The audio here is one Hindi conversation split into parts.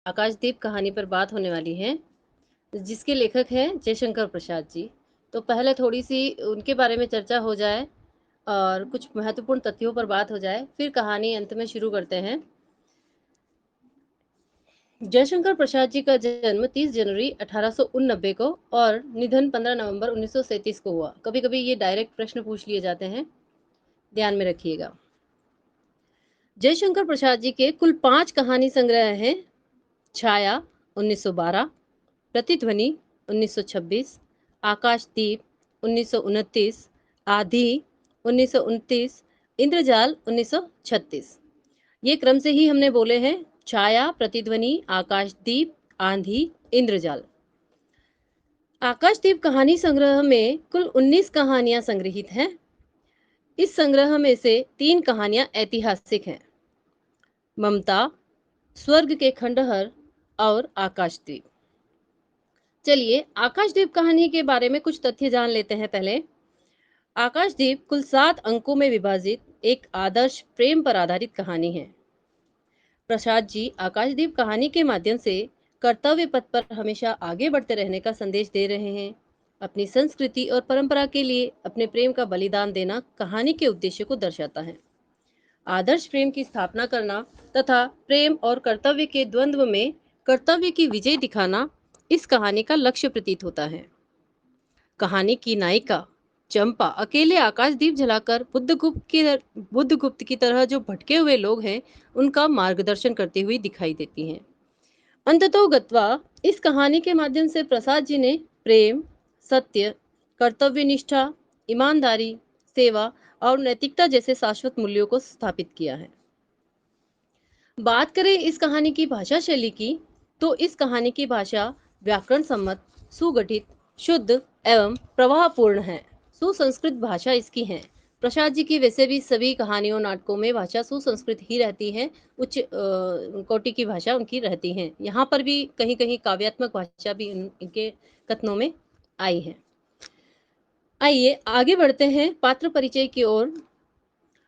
आकाशदीप कहानी पर बात होने वाली है, जिसके लेखक हैं जयशंकर प्रसाद जी। तो पहले थोड़ी-सी उनके बारे में चर्चा हो जाए और कुछ महत्वपूर्ण तथ्यों पर बात हो जाए, फिर कहानी अंत में शुरू करते हैं। जयशंकर प्रसाद जी का जन्म 30 जनवरी 1889 को और निधन 15 नवंबर 1937 को हुआ। कभी-कभी ये डायरेक्ट प्रश्न पूछ लिए जाते हैं, ध्यान में रखिएगा। जयशंकर प्रसाद जी के कुल 5 कहानी संग्रह हैं। छाया 1912, प्रतिध्वनि 1926, आकाशदीप 1929, आधी 1929, इंद्रजाल 1936। ये क्रम से ही हमने बोले हैं। छाया, प्रतिध्वनि, आकाशदीप, आंधी, इंद्रजाल। आकाशदीप कहानी संग्रह में कुल 19 कहानियां संग्रहित हैं। इस संग्रह में से 3 कहानियां ऐतिहासिक हैं, ममता, स्वर्ग के खंडहर और आकाशदीप। चलिए आकाशदीप कहानी के बारे में कुछ तथ्य जान लेते हैं पहले। आकाशदीप कुल 7 अंकों में विभाजित एक आदर्श प्रेम पर आधारित कहानी है। प्रसाद जी आकाशदीप कहानी के माध्यम से कर्तव्य पथ पर हमेशा आगे बढ़ते रहने का संदेश दे रहे हैं। अपनी संस्कृति और परंपरा के लिए अपने प्रेम का बलिदान देना कहानी के उद्देश्य को दर्शाता है। आदर्श प्रेम की स्थापना करना तथा प्रेम और कर्तव्य के द्वंद्व में कर्तव्य की विजय दिखाना इस कहानी का लक्ष्य प्रतीत होता है। कहानी की नायिका चंपा अकेले आकाशदीप जलाकर बुद्धगुप्त की तरह जो भटके हुए लोग हैं उनका मार्गदर्शन करती हुई दिखाई देती हैं। अंततोगत्वा इस कहानी के माध्यम से प्रसाद जी ने प्रेम, सत्य, कर्तव्यनिष्ठा, ईमानदारी, सेवा और नैतिकता जैसे शाश्वत मूल्यों को स्थापित किया है। बात करें इस कहानी की भाषा शैली की, तो इस कहानी की भाषा व्याकरण सम्मत, सुगठित, शुद्ध एवं प्रवाहपूर्ण है। सुसंस्कृत भाषा इसकी है। प्रसाद जी की वैसे भी सभी कहानियों नाटकों में भाषा सुसंस्कृत ही रहती है, उच्च कोटि की भाषा उनकी रहती है। यहाँ पर भी कहीं कहीं काव्यात्मक भाषा भी इनके कथनों में आई है। आइए आगे बढ़ते हैं पात्र परिचय की ओर।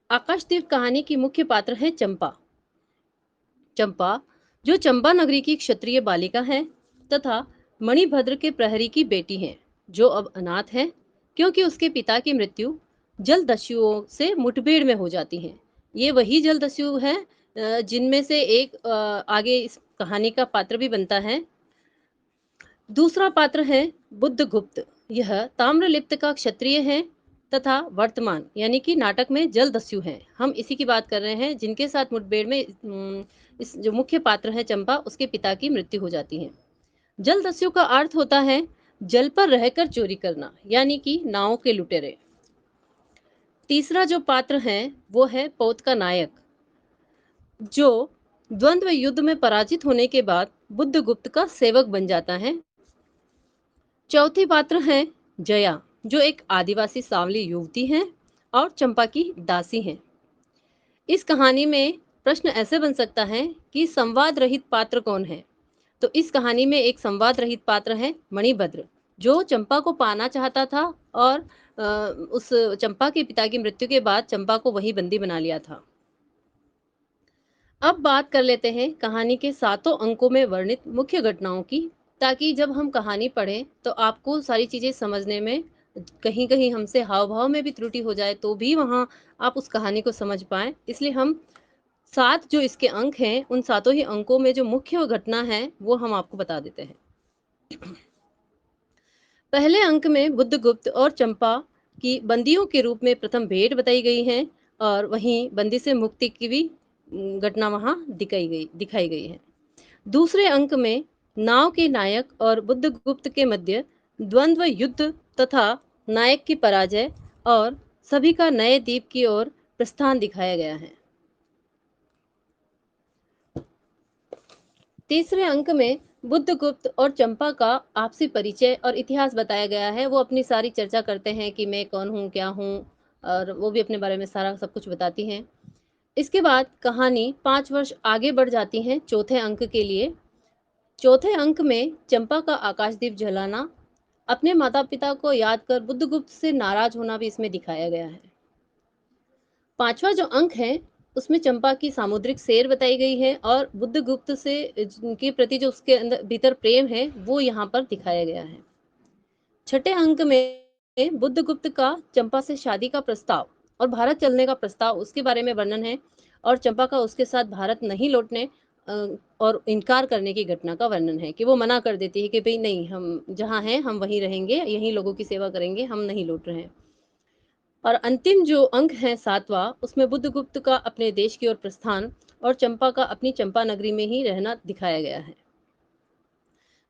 आकाशदीप कहानी की मुख्य पात्र है चंपा। चंपा जो चंपा नगरी की क्षत्रिय बालिका है तथा मणिभद्र के प्रहरी की बेटी है, जो अब अनाथ है क्योंकि उसके पिता की मृत्यु जलदस्युओं से मुठभेड़ में हो जाती है। ये वही जलदस्यु है जिनमें से एक आगे इस कहानी का पात्र भी बनता है। दूसरा पात्र है बुद्धगुप्त। यह ताम्रलिप्त का क्षत्रिय है तथा वर्तमान यानी कि नाटक में जलदस्यु हैं। हम इसी की बात कर रहे हैं जिनके साथ मुठभेड़ में इस जो मुख्य पात्र है चंपा, उसके पिता की मृत्यु हो जाती है। जलदस्यु का अर्थ होता है जल पर रहकर चोरी करना, यानी कि नावों के लुटेरे। तीसरा जो पात्र है वो है पौत का नायक, जो द्वंद्व युद्ध में पराजित होने के बाद बुद्धगुप्त का सेवक बन जाता है। चौथी पात्र है जया, जो एक आदिवासी सांवली युवती है और चंपा की दासी है। इस कहानी में प्रश्न ऐसे बन सकता है कि संवाद रहित पात्र कौन है। तो इस कहानी में एक संवाद रहित पात्र है मणिभद्र, जो चंपा को पाना चाहता था और उस चंपा के पिता की मृत्यु के बाद चंपा को वही बंदी बना लिया था। अब बात कर लेते हैं कहानी के 7 अंकों में वर्णित मुख्य घटनाओं की, ताकि जब हम कहानी पढ़ें तो आपको सारी चीजें समझने में कहीं कहीं हमसे हाव भाव में भी त्रुटि हो जाए तो भी वहां आप उस कहानी को समझ पाए। इसलिए हम 7 जो इसके अंक हैं उन सातों ही अंकों में जो मुख्य घटना है वो हम आपको बता देते हैं। पहले अंक में बुद्धगुप्त और चंपा की बंदियों के रूप में प्रथम भेंट बताई गई है और वहीं बंदी से मुक्ति की भी घटना वहां दिखाई गई है। दूसरे अंक में नाव के नायक और बुद्धगुप्त के मध्य द्वंद्व युद्ध तथा नायक की पराजय और सभी का नए द्वीप की ओर प्रस्थान दिखाया गया है। तीसरे अंक में बुद्धगुप्त और चंपा का आपसी परिचय और इतिहास बताया गया है। वो अपनी सारी चर्चा करते हैं कि मैं कौन हूँ, क्या हूँ, और वो भी अपने बारे में सारा सब कुछ बताती हैं। इसके बाद कहानी 5 वर्ष आगे बढ़ जाती है चौथे अंक के लिए। चौथे अंक में चंपा का आकाशदीप जलाना, अपने माता पिता को याद कर बुद्धगुप्त से नाराज होना भी इसमें दिखाया गया है। पांचवा जो अंक है उसमें चंपा की सामुद्रिक सैर बताई गई है और बुद्धगुप्त से के प्रति जो उसके अंदर भीतर प्रेम है वो यहाँ पर दिखाया गया है। छठे अंक में बुद्धगुप्त का चंपा से शादी का प्रस्ताव और भारत चलने का प्रस्ताव उसके बारे में वर्णन है और चंपा का उसके साथ भारत नहीं लौटने और इनकार करने की घटना का वर्णन है कि वो मना कर देती है कि भाई नहीं, हम जहाँ हैं हम वहीं रहेंगे, यहीं लोगों की सेवा करेंगे, हम नहीं लौट रहे हैं। और अंतिम जो अंक है सातवां, उसमें बुद्धगुप्त का अपने देश की ओर प्रस्थान और चंपा का अपनी चंपा नगरी में ही रहना दिखाया गया है।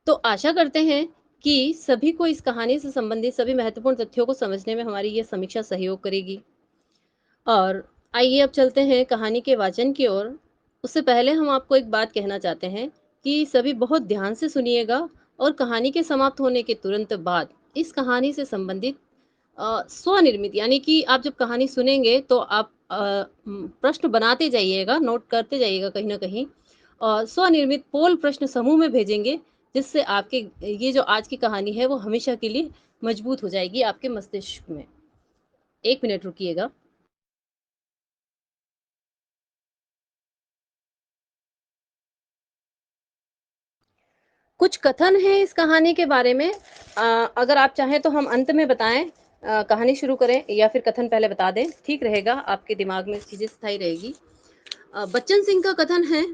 तो आशा करते हैं कि सभी को इस कहानी से संबंधित सभी महत्वपूर्ण तथ्यों को समझने में हमारी ये समीक्षा सहयोग करेगी। और आइए अब चलते हैं कहानी के वाचन की ओर। उससे पहले हम आपको एक बात कहना चाहते हैं कि सभी बहुत ध्यान से सुनिएगा और कहानी के समाप्त होने के तुरंत बाद इस कहानी से संबंधित स्वनिर्मित, यानी कि आप जब कहानी सुनेंगे तो आप प्रश्न बनाते जाइएगा, नोट करते जाइएगा कहीं ना कहीं, और स्वनिर्मित पोल प्रश्न समूह में भेजेंगे, जिससे आपके ये जो आज की कहानी है वो हमेशा के लिए मजबूत हो जाएगी आपके मस्तिष्क में। 1 मिनट रुकिएगा। कुछ कथन है इस कहानी के बारे में। अगर आप चाहें तो हम अंत में बताएं, कहानी शुरू करें, या फिर कथन पहले बता दें, ठीक रहेगा, आपके दिमाग में चीजें स्थायी रहेगी। बच्चन सिंह का कथन है,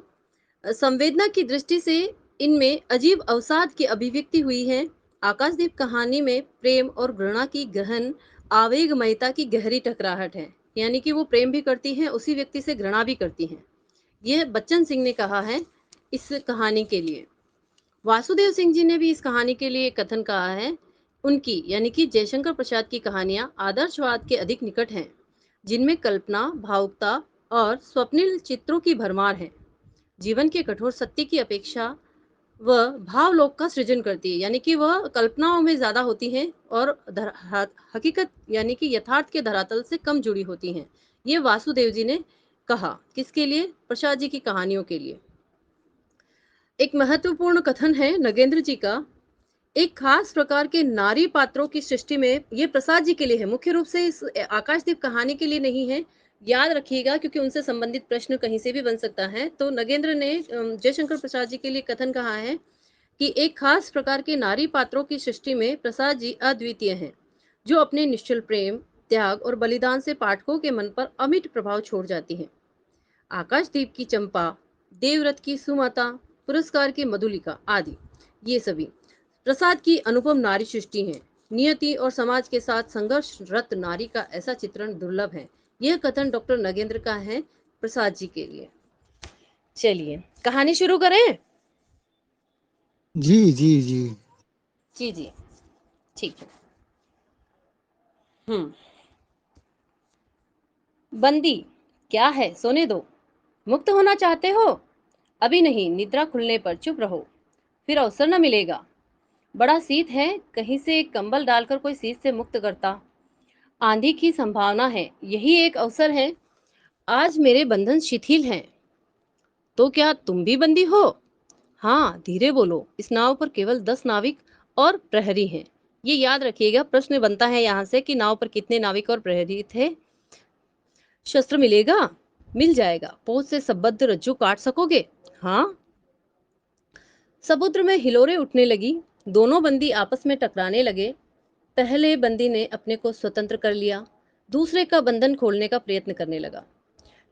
संवेदना की दृष्टि से इनमें अजीब अवसाद की अभिव्यक्ति हुई है। आकाशदीप कहानी में प्रेम और घृणा की गहन आवेगमयता की गहरी टकराहट है, यानी कि वो प्रेम भी करती हैं, उसी व्यक्ति से घृणा भी करती हैं। यह बच्चन सिंह ने कहा है इस कहानी के लिए। वासुदेव सिंह जी ने भी इस कहानी के लिए कथन कहा है। उनकी यानी कि जयशंकर प्रसाद की कहानियां आदर्शवाद के अधिक निकट हैं, जिनमें कल्पना, भावुकता और स्वप्निल चित्रों की भरमार है। जीवन के कठोर सत्य की अपेक्षा वह भावलोक का सृजन करती है, यानी कि वह कल्पनाओं में ज्यादा होती हैं और हकीकत यानी कि यथार्थ के धरातल से कम जुड़ी होती हैं। ये वासुदेव जी ने कहा, किसके लिए? प्रसाद जी की कहानियों के लिए। एक महत्वपूर्ण कथन है नगेंद्र जी का, एक खास प्रकार के नारी पात्रों की सृष्टि में, ये प्रसाद जी के लिए है, मुख्य रूप से इस आकाशदीप कहानी के लिए नहीं है, याद रखिएगा, क्योंकि उनसे संबंधित प्रश्न कहीं से भी बन सकता है। तो नगेंद्र ने जयशंकर प्रसाद जी के लिए कथन कहा है कि एक खास प्रकार के नारी पात्रों की सृष्टि में प्रसाद जी अद्वितीय हैं, जो अपने निश्चल प्रेम, त्याग और बलिदान से पाठकों के मन पर अमिट प्रभाव छोड़ जाती हैं। आकाशदीप की चंपा, देवव्रत की सुमाता, पुरस्कार की मधुलिका आदि, ये सभी प्रसाद की अनुपम नारी सृष्टि है। नियति और समाज के साथ संघर्षरत नारी का ऐसा चित्रण दुर्लभ है। यह कथन डॉक्टर नगेंद्र का है प्रसाद जी के लिए। चलिए कहानी शुरू करें। जी जी जी। जी जी, ठीक है। हम्म। बंदी, क्या है, सोने दो। मुक्त होना चाहते हो? अभी नहीं, निद्रा खुलने पर चुप रहो, फिर अवसर न मिलेगा। बड़ा शीत है, कहीं से एक कंबल डालकर कोई शीत से मुक्त करता। आंधी की संभावना है, यही एक अवसर है। आज मेरे बंधन शिथिल हैं। तो क्या तुम भी बंदी हो? हाँ, धीरे बोलो, इस नाव पर केवल 10 नाविक और प्रहरी हैं। ये याद रखिएगा, प्रश्न बनता है यहाँ से कि नाव पर कितने नाविक और प्रहरी थे। शस्त्र मिलेगा? मिल जाएगा। पोत से संबद्ध रज्जू काट सकोगे? हाँ। समुद्र में हिलोरें उठने लगी, दोनों बंदी आपस में टकराने लगे। पहले बंदी ने अपने को स्वतंत्र कर लिया, दूसरे का बंधन खोलने का प्रयत्न करने लगा।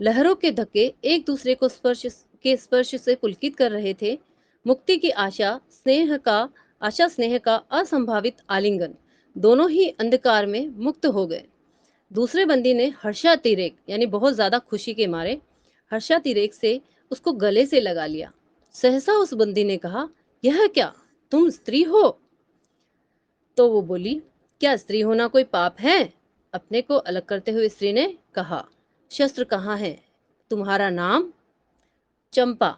लहरों के धक्के एक दूसरे को स्पर्श से पुलकित कर रहे थे। मुक्ति की आशा स्नेह का असंभावित आलिंगन, दोनों ही अंधकार में मुक्त हो गए। दूसरे बंदी ने हर्षातिरेक यानी बहुत ज्यादा खुशी के मारे हर्षातिरेक से उसको गले से लगा लिया। सहसा उस बंदी ने कहा, यह क्या, तुम स्त्री हो? तो वो बोली, क्या स्त्री होना कोई पाप है? अपने को अलग करते हुए स्त्री ने कहा, शस्त्र कहाँ है? तुम्हारा नाम? चंपा।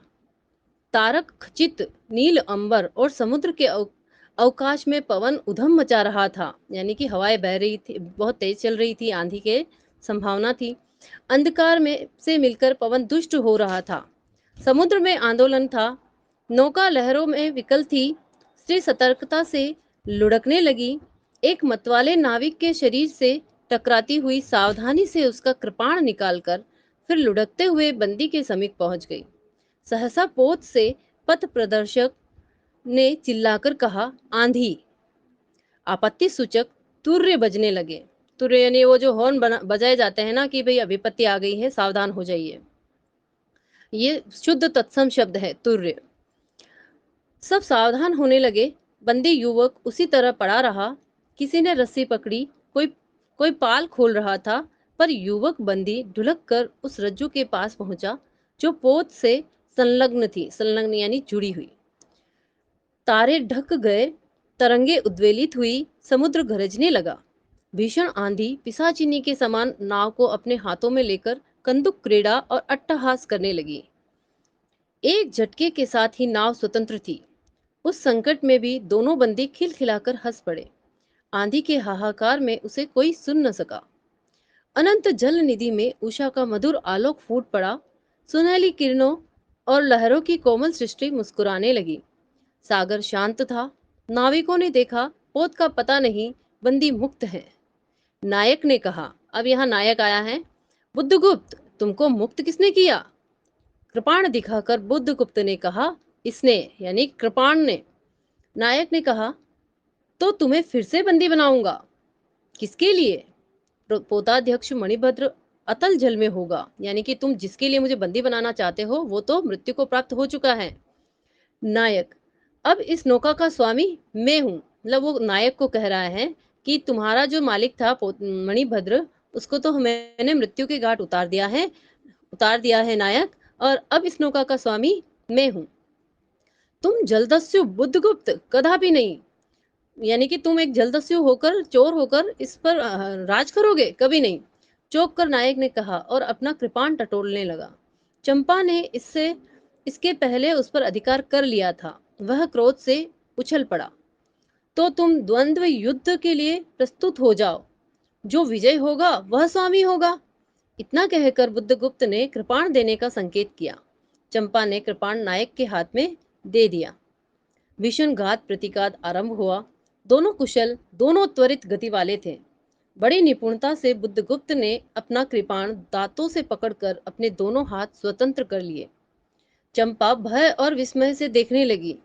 तारक खचित नील अंबर और समुद्र के अवकाश में पवन उधम मचा रहा था, यानी कि हवाएं बह रही थी, बहुत तेज चल रही थी, आंधी के संभावना थी। अंधकार में से मिलकर पवन दुष्ट हो रहा था। समुद्र में आंदोलन था, नौका लहरों में विकल थी। स्त्री सतर्कता से लुढ़कने लगी। एक मतवाले नाविक के शरीर से टकराती हुई सावधानी से उसका कृपाण निकालकर फिर लुढ़कते हुए बंदी के समीप पहुंच गई। सहसा पोत से पथ प्रदर्शक ने चिल्लाकर कहा, आंधी। आपत्ति सूचक तुर्य बजने लगे। तुर्य यानी वो जो हॉर्न बजाए जाते हैं ना कि भाई अभी विपत्ति आ गई है, सावधान हो जाइए। ये शुद्ध तत्सम शब्द है, तुर्य। सब सावधान होने लगे। बंदी युवक उसी तरह पड़ा रहा। किसी ने रस्सी पकड़ी, कोई कोई पाल खोल रहा था, पर युवक बंदी ढुलक कर उस रज्जू के पास पहुंचा जो पोत से संलग्न थी। संलग्न यानी जुड़ी हुई। तारे ढक गए, तरंगे उद्वेलित हुई, समुद्र गरजने लगा। भीषण आंधी पिशाचिनी के समान नाव को अपने हाथों में लेकर कंदुक क्रीड़ा और अट्टहास करने लगी। एक झटके के साथ ही नाव स्वतंत्र थी। उस संकट में भी दोनों बंदी खिलखिलाकर हंस पड़े। आंधी के हाहाकार में उसे कोई सुन न सका। अनंत जल निधि में उषा का मधुर आलोक फूट पड़ा। सुनहली किरणों और लहरों की कोमल सृष्टि मुस्कुराने लगी। सागर शांत था। नाविकों ने देखा, पोत का पता नहीं, बंदी मुक्त है। नायक ने कहा, अब यहाँ नायक आया है, बुद्धगुप्त, तुमको मुक्त किसने किया? कृपाण दिखाकर बुद्धगुप्त ने कहा, इसने, यानी कृपाण ने। नायक ने कहा, तो तुम्हें फिर से बंदी बनाऊंगा। किसके लिए? पोताध्यक्ष मणिभद्र अतल जल में होगा, यानी कि तुम जिसके लिए मुझे बंदी बनाना चाहते हो वो तो मृत्यु को प्राप्त हो चुका है। नायक, अब इस नौका का स्वामी मैं हूँ। मतलब वो नायक को कह रहा है कि तुम्हारा जो मालिक था मणिभद्र, उसको तो मैंने मृत्यु के घाट उतार दिया है नायक, और अब इस नौका का स्वामी मैं हूँ। तुम जलदस्यु बुद्धगुप्त, कदापि नहीं। यानी कि तुम एक जलदस्यु होकर, चोर होकर इस पर राज करोगे? कभी नहीं। चौंक कर नायक ने कहा और अपना कृपाण टटोलने लगा। चंपा ने इसके पहले उस पर अधिकार कर लिया था। वह क्रोध से उछल पड़ा। तो तुम द्वंद्व युद्ध के लिए प्रस्तुत हो जाओ। जो विजय होगा वह स्वामी होगा। इतना कहकर बुद्धगुप्त ने कृपाण देने का संकेत किया। चंपा ने कृपाण नायक के हाथ में दे दिया। भीषण घात प्रतिघात आरंभ हुआ। दोनों कुशल, दोनों त्वरित गति वाले थे। बड़ी निपुणता से बुद्धगुप्त ने अपना कृपाण दांतों से पकड़कर अपने दोनों हाथ स्वतंत्र कर लिए। चंपा भय और विस्मय से देखने लगी।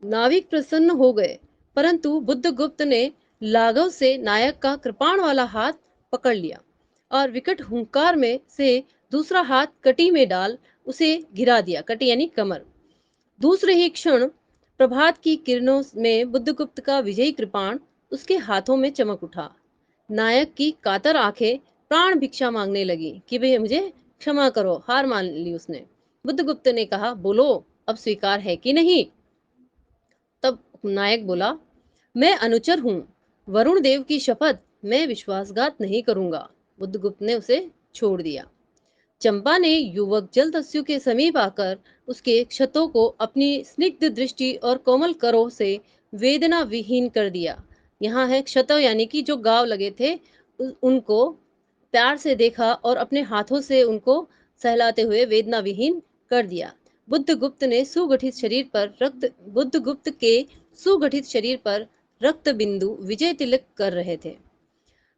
नाविक प्रसन्न हो गए, परंतु बुद्धगुप्त ने लाघव से नायक का कृपाण वाला हाथ पकड़ लिया और विकट हुंकार में से दूसरा हाथ कटी में डाल उसे गिरा दिया। कटी यानी कमर। दूसरे ही क्षण प्रभात की किरणों में बुद्धगुप्त का विजयी कृपाण उसके हाथों में चमक उठा। नायक की कातर आंखें प्राण भिक्षा मांगने लगी कि भाई मुझे क्षमा करो, हार मान ली उसने। बुद्धगुप्त ने कहा, बोलो, अब स्वीकार है कि नहीं? तब नायक बोला, मैं अनुचर हूं, वरुण देव की शपथ, मैं विश्वासघात नहीं करूंगा। बुद्धगुप्त ने उसे छोड़ दिया। चंपा ने युवक जलदस्यु के समीप आकर उसके क्षतों को अपनी स्निग्ध दृष्टि और कोमल करों से वेदना विहीन कर दिया। यहाँ है क्षत, यानी कि जो घाव लगे थे उनको प्यार से देखा और अपने हाथों से उनको सहलाते हुए वेदना विहीन कर दिया। बुद्धगुप्त के सुगठित शरीर पर रक्त बिंदु विजय तिलक कर रहे थे।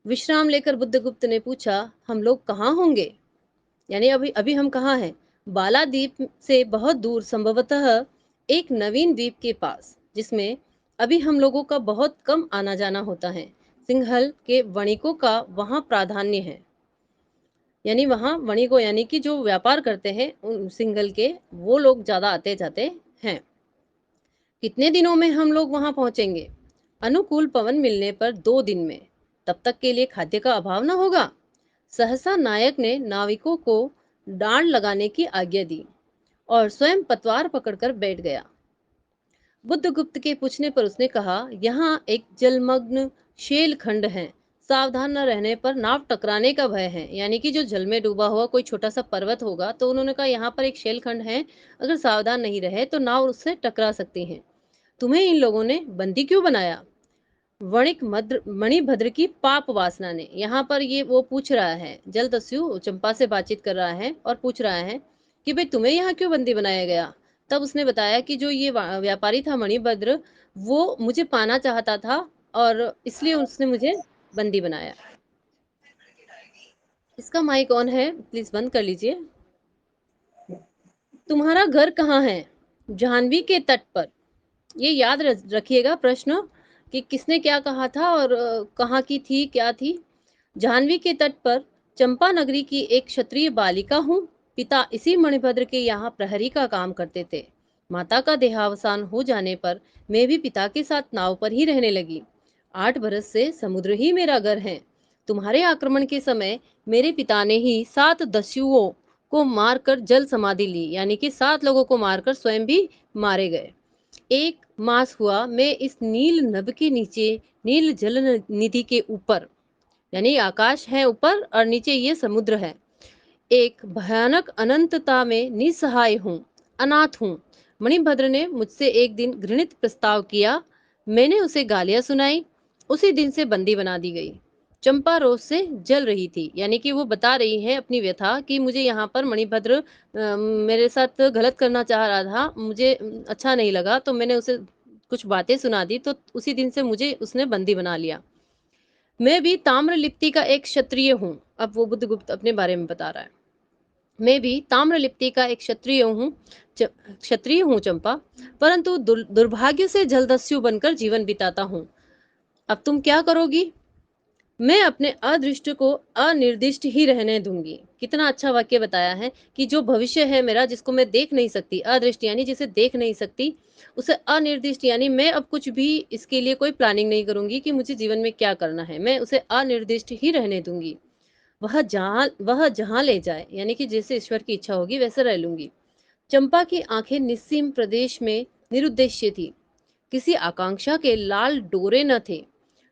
विश्राम लेकर बुद्धगुप्त ने पूछा, हम लोग कहाँ होंगे? यानी अभी अभी हम कहाँ हैं? बाला द्वीप से बहुत दूर, संभवतः एक नवीन द्वीप के पास, जिसमें अभी हम लोगों का बहुत कम आना जाना होता है। सिंहल के वणिकों का वहां प्राधान्य है। यानी वहां वणिकों यानी कि जो व्यापार करते हैं उन सिंघल के, वो लोग ज्यादा आते जाते हैं। कितने दिनों में हम लोग वहां पहुंचेंगे? अनुकूल पवन मिलने पर 2 दिन में। तब तक के लिए खाद्य का अभाव न होगा। सहसा नायक ने नाविकों को डांड लगाने की आज्ञा दी और स्वयं पतवार पकड़कर बैठ गया। बुद्धगुप्त के पूछने पर उसने कहा, यहाँ एक जलमग्न शेल खंड है। सावधान न रहने पर नाव टकराने का भय है। यानी कि जो जल में डूबा हुआ कोई छोटा सा पर्वत होगा, तो उन्होंने कहा यहाँ पर एक शेल खंड है, अगर सावधान नहीं रहे तो नाव उससे टकरा सकती है। तुम्हें इन लोगों ने बंदी क्यों बनाया? मणिभद्र की पाप वासना ने। यहाँ पर ये वो पूछ रहा है, जलदस्यु चंपा से बातचीत कर रहा है और पूछ रहा है कि भाई तुम्हें यहाँ क्यों बंदी बनाया गया? तब उसने बताया कि जो ये व्यापारी था मणिभद्र, वो मुझे पाना चाहता था और इसलिए उसने मुझे बंदी बनाया। इसका माइक ऑन है, प्लीज बंद कर लीजिए। तुम्हारा घर कहाँ है? जाह्नवी के तट पर। ये याद रखिएगा प्रश्न कि किसने क्या कहा था और कहाँ की थी, क्या थी। जाह्नवी के तट पर चंपा नगरी की एक क्षत्रिय बालिका हूँ। पिता इसी मणिभद्र के यहाँ प्रहरी का काम करते थे। माता का देहावसान हो जाने पर मैं भी पिता के साथ नाव पर ही रहने लगी। 8 बरस से समुद्र ही मेरा घर है। तुम्हारे आक्रमण के समय मेरे पिता ने ही 7 दस्युओं को मारकर जल समाधि ली, यानी कि 7 लोगों को मारकर स्वयं भी मारे गए। एक मास हुआ मैं इस नील नभ के नीचे, नील जल निधि के ऊपर, यानी आकाश है ऊपर और नीचे ये समुद्र है, एक भयानक अनंतता में निसहाय हूँ, अनाथ हूँ। मणिभद्र ने मुझसे एक दिन घृणित प्रस्ताव किया। मैंने उसे गालियां सुनाई। उसी दिन से बंदी बना दी गई। चंपा रोष से जल रही थी, यानी कि वो बता रही है अपनी व्यथा कि मुझे यहाँ पर मणिभद्र मेरे साथ गलत करना चाह रहा था, मुझे अच्छा नहीं लगा, तो मैंने उसे कुछ बातें सुना दी, तो उसी दिन से मुझे उसने बंदी बना लिया। मैं भी ताम्रलिप्ति का एक क्षत्रिय हूँ। अब वो बुद्धगुप्त अपने बारे में बता रहा है। मैं भी ताम्रलिप्ति का एक क्षत्रिय हूँ चंपा, परंतु दुर्भाग्य से जलदस्यु बनकर जीवन बिताता हूँ। अब तुम क्या करोगी? मैं अपने अदृष्ट को अनिर्दिष्ट ही रहने दूंगी। कितना अच्छा वाक्य बताया है कि जो भविष्य है मेरा, जिसको मैं देख नहीं सकती, अदृष्ट यानी जिसे देख नहीं सकती, उसे अनिर्दिष्ट यानी मैं अब कुछ भी इसके लिए कोई प्लानिंग नहीं करूंगी कि मुझे जीवन में क्या करना है, मैं उसे अनिर्दिष्ट ही रहने दूंगी। वह जहां ले जाए, यानी कि जैसे ईश्वर की इच्छा होगी वैसे रह लूंगी। चंपा की आंखें निस्सीम प्रदेश में निरुद्देश्य थी। किसी आकांक्षा के लाल डोरे न थे।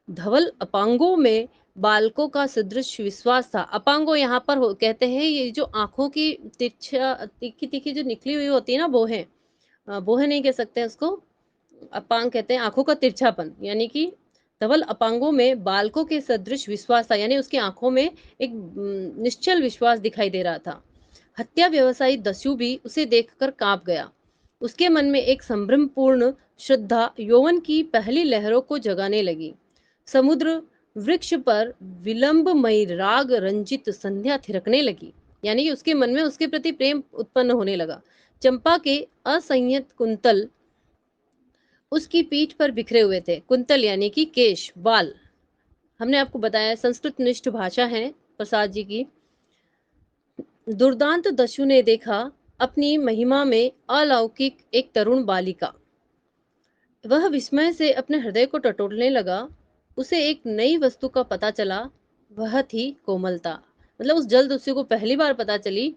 धवल अपांगों में बालकों का सदृश विश्वास था। अपांगो यहाँ पर कहते हैं ये जो आंखों की तिरछा तीखी तीखी जो निकली हुई होती है ना, वो है, वो है नहीं कह सकते हैं उसको, अपांग कहते हैं आंखों का तिरछापन, यानी कि धवल अपांगों में बालकों के सदृश विश्वास था, यानी उसकी आंखों में एक निश्चल विश्वास दिखाई दे रहा था। हत्या व्यवसायी दस्यु भी उसे देखकर कांप गया। उसके मन में एक संभ्रमपूर्ण श्रद्धा यौवन की पहली लहरों को जगाने लगी। समुद्र वृक्ष पर विलंबमयी राग रंजित संध्या थिरकने लगी, यानी कि उसके मन में उसके प्रति प्रेम उत्पन्न होने लगा। चंपा के असंयत कुंतल उसकी पीठ पर बिखरे हुए थे। कुंतल यानी कि केश, बाल। हमने आपको बताया संस्कृत निष्ठ भाषा है प्रसाद जी की। दुर्दांत दस्यु ने देखा अपनी महिमा में अलौकिक एक तरुण बालिका। वह विस्मय से अपने हृदय को टटोलने लगा। उसे एक नई वस्तु का पता चला, वह थी कोमलता। मतलब उस जल दस्यु को पहली बार पता चली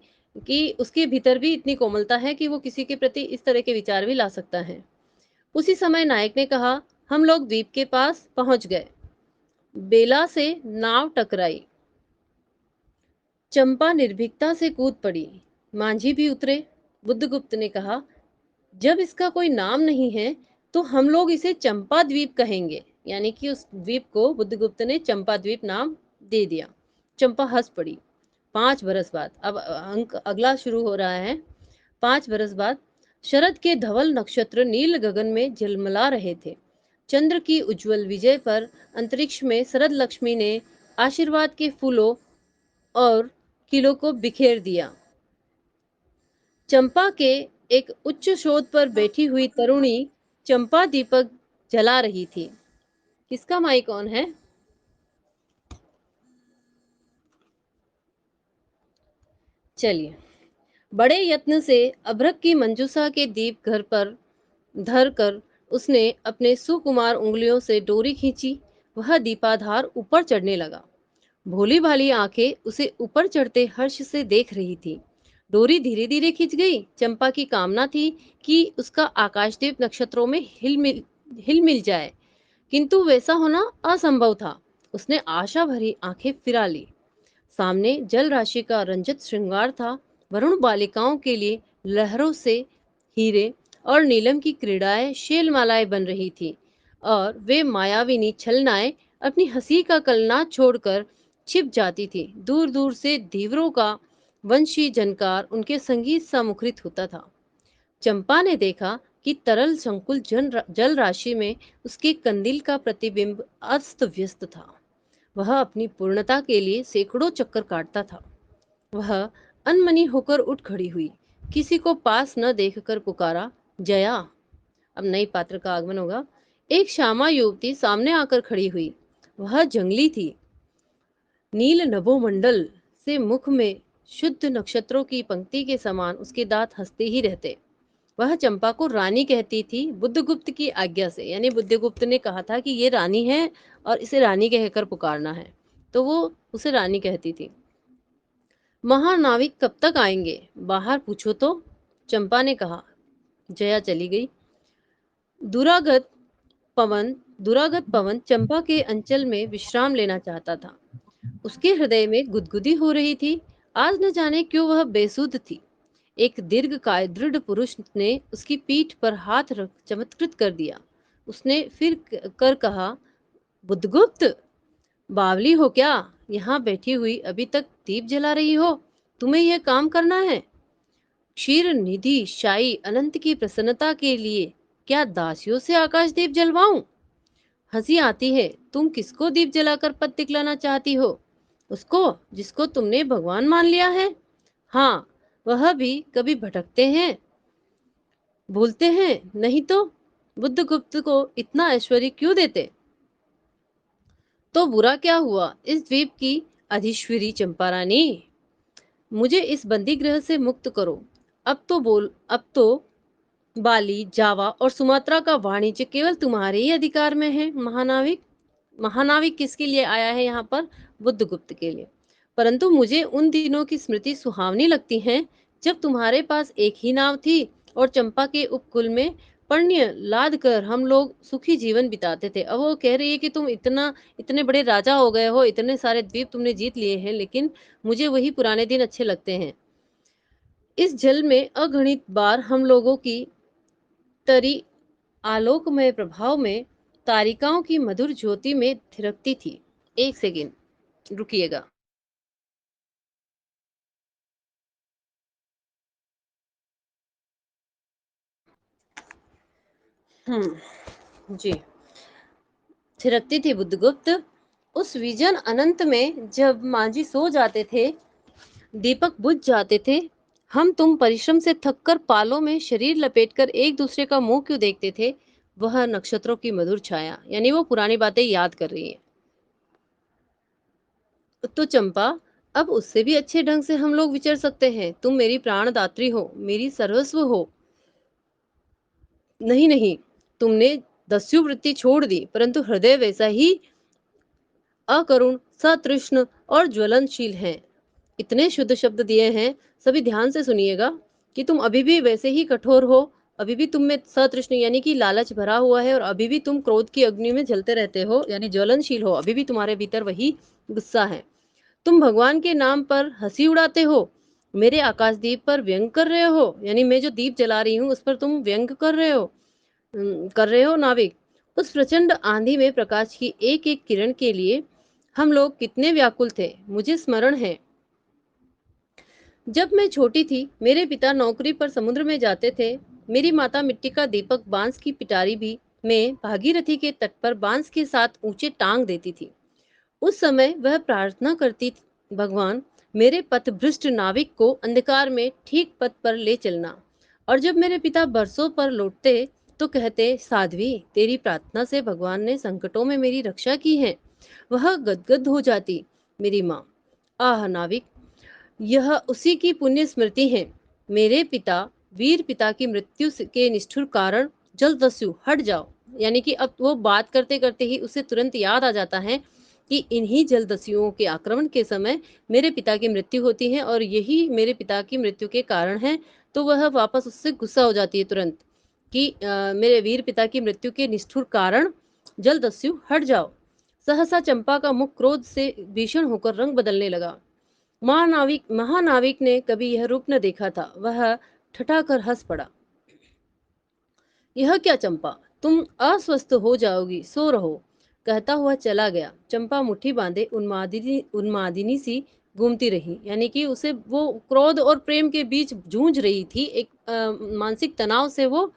कि उसके भीतर भी इतनी कोमलता है कि वो किसी के प्रति इस तरह के विचार भी ला सकता है। उसी समय नायक ने कहा, हम लोग द्वीप के पास पहुंच गए। बेला से नाव टकराई। चंपा निर्भीकता से कूद पड़ी। मांझी भी उतरे। बुद्धगुप्त ने कहा, जब इसका कोई नाम नहीं है तो हम लोग इसे चंपा द्वीप कहेंगे, यानी कि उस द्वीप को बुद्धगुप्त ने चंपा द्वीप नाम दे दिया। चंपा हंस पड़ी। 5 बरस बाद, अब अंक अगला शुरू हो रहा है। 5 बरस बाद शरद के धवल नक्षत्र नील गगन में झिलमिला रहे थे। चंद्र की उज्जवल विजय पर अंतरिक्ष में शरद लक्ष्मी ने आशीर्वाद के फूलों और किलो को बिखेर दिया। चंपा के एक उच्च शोध पर बैठी हुई तरुणी चंपा दीपक जला रही थी। किसका माइक ऑन है? चलिए। बड़े यत्न से अभ्रक की मंजूषा के दीप घर पर धर कर उसने अपने सुकुमार उंगलियों से डोरी खींची। वह दीपाधार ऊपर चढ़ने लगा। भोली भाली आंखें उसे ऊपर चढ़ते हर्ष से देख रही थी। डोरी धीरे धीरे खिंच गई। चंपा की कामना थी कि उसका आकाशदीप नक्षत्रों में हिल मिल जाए, किंतु वैसा होना असंभव था। उसने आशा भरी आंखें फिरा ली। सामने जल राशि का रंजित श्रृंगार था। वरुण बालिकाओं के लिए लहरों से हीरे और नीलम की क्रीड़ाएं शेलमालाएं बन रही थी, और वे मायाविनी छलनाएं अपनी हंसी का कलना छोड़कर छिप जाती थी। दूर दूर से धीवरों का वंशी झनकार उनके संगीत सा मुखरित होता था। चंपा ने देखा कि तरल संकुल जल राशि में उसके कंदिल का प्रतिबिंब अस्त व्यस्त था। वह अपनी पूर्णता के लिए सैकड़ों चक्कर काटता था। वह अनमनी होकर उठ खड़ी हुई, किसी को पास न देखकर पुकारा, जया। अब नई पात्र का आगमन होगा। एक श्यामा युवती सामने आकर खड़ी हुई। वह जंगली थी, नील नभोमंडल से मुख में शुद्ध नक्षत्रों की पंक्ति के समान उसके दांत हंसते ही रहते। वह चंपा को रानी कहती थी, बुद्धगुप्त की आज्ञा से। यानी बुद्धगुप्त ने कहा था कि ये रानी है और इसे रानी कहकर पुकारना है, तो वो उसे रानी कहती थी। महानाविक कब तक आएंगे, बाहर पूछो तो, चंपा ने कहा। जया चली गई। दुरागत पवन दुरागत पवन चंपा के अंचल में विश्राम लेना चाहता था। उसके हृदय में गुदगुदी हो रही थी। आज न जाने क्यों वह बेसुध थी। एक दीर्घकाय दृढ़ पुरुष ने उसकी पीठ पर हाथ रख चमत्कृत कर दिया। उसने फिर कर कहा, बुद्धगुप्त, बावली हो क्या? यहाँ बैठी हुई अभी तक दीप जला रही हो? तुम्हें यह काम करना है? क्षीर निधि शाही अनंत की प्रसन्नता के लिए क्या दासियों से आकाश दीप जलवाऊं? हंसी आती है। तुम किसको दीप जलाकर पथ दिखलाना चाहती हो? उसको जिसको तुमने भगवान मान लिया है। हाँ, वह भी कभी भटकते हैं, भूलते हैं, नहीं तो बुद्धगुप्त को इतना ऐश्वर्य क्यों देते? तो बुरा क्या हुआ इस द्वीप की अधीश्वरी चंपा रानी? मुझे इस बंदी गृह से मुक्त करो। अब तो बाली, जावा और सुमात्रा का वाणिज्य केवल तुम्हारे ही अधिकार में है, महानाविक। महानाविक किसके लिए आया है यहाँ पर? बुद्धगुप्त के लिए। परंतु मुझे उन दिनों की स्मृति सुहावनी लगती है जब तुम्हारे पास एक ही नाव थी और चंपा के उपकुल में पुण्य लाद कर हम लोग सुखी जीवन बिताते थे। अब वो कह रही है कि तुम इतने बड़े राजा हो गए हो, इतने सारे द्वीप तुमने जीत लिए हैं, लेकिन मुझे वही पुराने दिन अच्छे लगते हैं। इस जल में अगणित बार हम लोगों की तरी आलोकमय प्रभाव में तारिकाओं की मधुर ज्योति में थिरकती थी। एक सेकेंड रुकिएगा। जी, थिरकती थी बुद्धगुप्त। उस विजन अनंत में जब मांझी सो जाते थे, दीपक बुझ जाते थे, हम तुम परिश्रम से थककर पालों में शरीर लपेटकर एक दूसरे का मुंह क्यों देखते थे? वह नक्षत्रों की मधुर छाया, यानी वो पुरानी बातें याद कर रही है। तो चंपा, अब उससे भी अच्छे ढंग से हम लोग विचर सकते हैं। तुम मेरी प्राणदात्री हो, मेरी सर्वस्व हो। नहीं नहीं, तुमने दस्यु वृत्ति छोड़ दी, परंतु हृदय वैसा ही अकरुण, सतृष्ण और ज्वलनशील है। इतने शुद्ध शब्द दिए हैं, सभी ध्यान से सुनिएगा, कि तुम अभी भी वैसे ही कठोर हो, अभी भी तुम में सतृष्ण यानी कि लालच भरा हुआ है, और अभी भी तुम क्रोध की अग्नि में जलते रहते हो, यानी ज्वलनशील हो। अभी भी तुम्हारे भीतर वही गुस्सा है। तुम भगवान के नाम पर हंसी उड़ाते हो, मेरे आकाशदीप पर व्यंग कर रहे हो, यानी मैं जो दीप जला रही हूँ उस पर तुम व्यंग कर रहे हो नाविक। उस प्रचंड आंधी में प्रकाश की एक एक किरण के लिए हम लोग कितने व्याकुल थे, मुझे स्मरण है। जब मैं छोटी थी, मेरे पिता नौकरी पर समुद्र में जाते थे। मेरी माता मिट्टी का दीपक बांस की पिटारी भी में भागीरथी के तट पर बांस के साथ ऊंचे टांग देती थी। उस समय वह प्रार्थना करती थी, भगवान, मेरे पथभ्रष्ट नाविक को अंधकार में ठीक पथ पर ले चलना। और जब मेरे पिता बरसों पर लौटते तो कहते, साध्वी, तेरी प्रार्थना से भगवान ने संकटों में मेरी रक्षा की है। वह गदगद हो जाती। मेरी माँ, आह नाविक, यह उसी की पुण्य स्मृति है। मेरे पिता, वीर पिता की मृत्यु के निष्ठुर कारण, जलदस्यु हट जाओ। यानी कि अब वो बात करते करते ही उसे तुरंत याद आ जाता है कि इन्हीं जलदस्युओं के आक्रमण के समय मेरे पिता की मृत्यु होती है और यही मेरे पिता की मृत्यु के कारण है। तो वह वापस उससे गुस्सा हो जाती है तुरंत कि मेरे वीर पिता की मृत्यु के निष्ठुर कारण जलदस्यु हट जाओ। सहसा चंपा का मुख क्रोध से भीषण होकर रंग बदलने लगा। महानाविक ने कभी यह रूप न देखा था। वह ठठाकर हंस पड़ा। यह क्या चंपा, तुम अस्वस्थ हो जाओगी, सो रहो, कहता हुआ चला गया। चंपा मुट्ठी बांधे उन्मादिनी सी घूमती रही, यानी कि उसे वो क्रोध और प्रेम के बीच जूझ रही थी। एक मानसिक तनाव से वो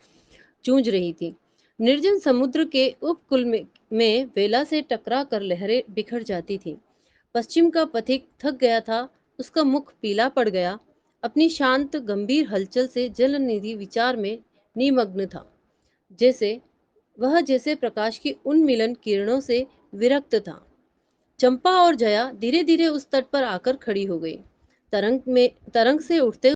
जूझ रही थी। निर्जन समुद्र के उपकूल में वेला से टकरा कर लहरें बिखर जाती थीं। पश्चिम का पथिक थक गया था, उसका मुख पीला पड़ गया, अपनी शांत गंभीर हलचल से जलनिधि विचार में निमग्न था। जैसे प्रकाश की उन मिलन किरणों से विरक्त था। चंपा और जया धीरे धीरे उस तट पर आकर खड़ी हो गई। तरंग से उठते